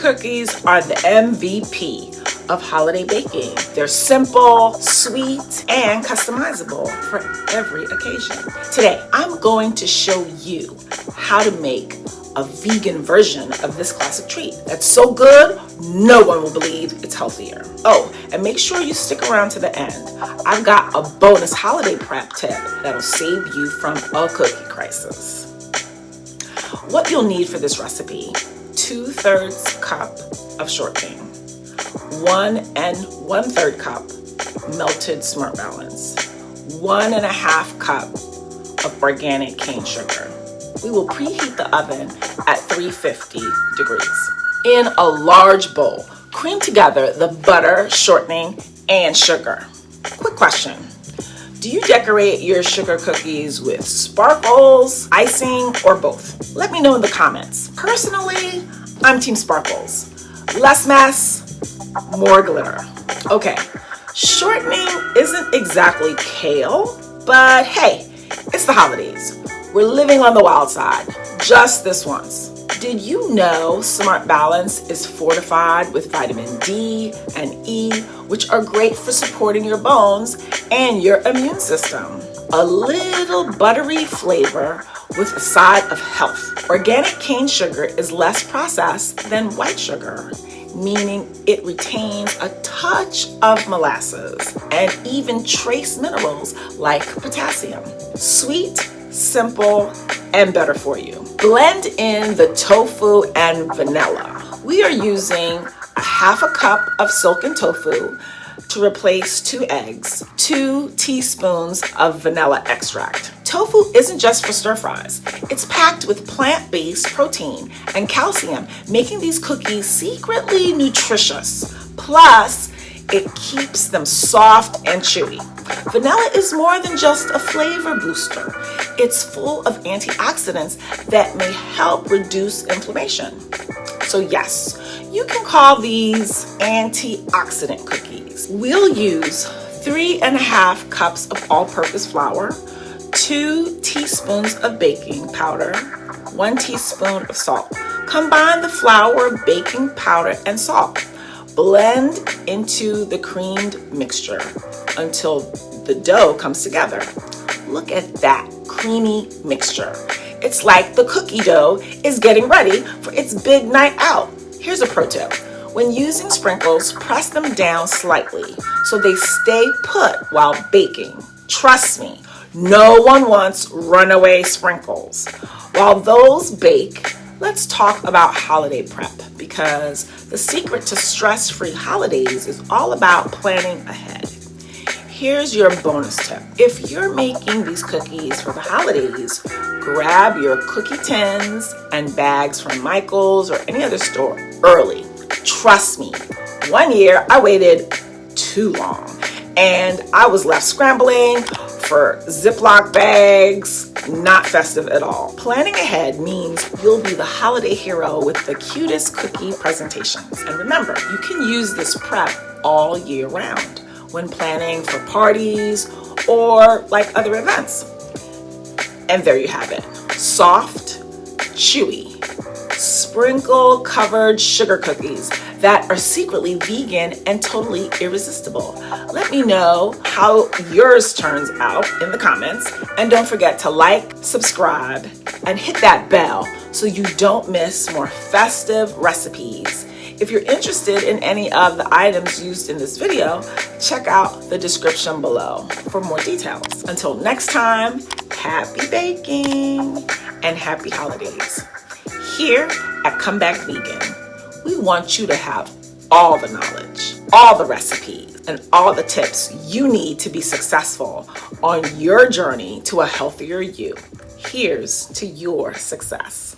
cookies are the MVP of holiday baking. They're simple, sweet, and customizable for every occasion. Today, I'm going to show you how to make a vegan version of this classic treat that's so good, no one will believe it's healthier. Oh, and make sure you stick around to the end. I've got a bonus holiday prep tip that'll save you from a cookie crisis. What you'll need for this recipe: 2/3 cup of shortening, 1 1/3 cup melted smart balance, 1 1/2 cup of organic cane sugar. We will preheat the oven at 350 degrees. In a large bowl, cream together the butter, shortening, and sugar. Quick question: do you decorate your sugar cookies with sparkles, icing, or both? Let me know in the comments. Personally, I'm team sparkles. Less mess, more glitter. Okay, shortening isn't exactly kale, but hey, it's the holidays. We're living on the wild side, just this once. Did you know Smart Balance is fortified with vitamin D and E, which are great for supporting your bones and your immune system? A little buttery flavor with a side of health. Organic cane sugar is less processed than white sugar, meaning it retains a touch of molasses and even trace minerals like potassium. Sweet, simple, and better for you. Blend in the tofu and vanilla. We are using 1/2 cup of silken tofu to replace 2 eggs, 2 teaspoons of vanilla extract. Tofu isn't just for stir fries. It's packed with plant-based protein and calcium, making these cookies secretly nutritious. Plus, it keeps them soft and chewy. Vanilla is more than just a flavor booster. It's full of antioxidants that may help reduce inflammation. So yes, you can call these antioxidant cookies. We'll use 3 1/2 cups of all-purpose flour, 2 teaspoons of baking powder, 1 teaspoon of salt. Combine the flour, baking powder, and salt. Blend into the creamed mixture until the dough comes together. Look at that creamy mixture. It's like the cookie dough is getting ready for its big night out. Here's a pro tip. When using sprinkles, press them down slightly so they stay put while baking. Trust me, no one wants runaway sprinkles. While those bake, let's talk about holiday prep, because the secret to stress-free holidays is all about planning ahead. Here's your bonus tip. If you're making these cookies for the holidays, grab your cookie tins and bags from Michael's or any other store early. Trust me, one year I waited too long and I was left scrambling for Ziploc bags. Not festive at all. Planning ahead means you'll be the holiday hero with the cutest cookie presentations. And remember, you can use this prep all year round when planning for parties or like other events. And there you have it. Soft, chewy, sprinkle covered sugar cookies that are secretly vegan and totally irresistible. Let me know how yours turns out in the comments, and don't forget to like, subscribe, and hit that bell so you don't miss more festive recipes. If you're interested in any of the items used in this video, check out the description below for more details. Until next time, happy baking and happy holidays. Here at Back Vegan, we want you to have all the knowledge, all the recipes, and all the tips you need to be successful on your journey to a healthier you. Here's to your success.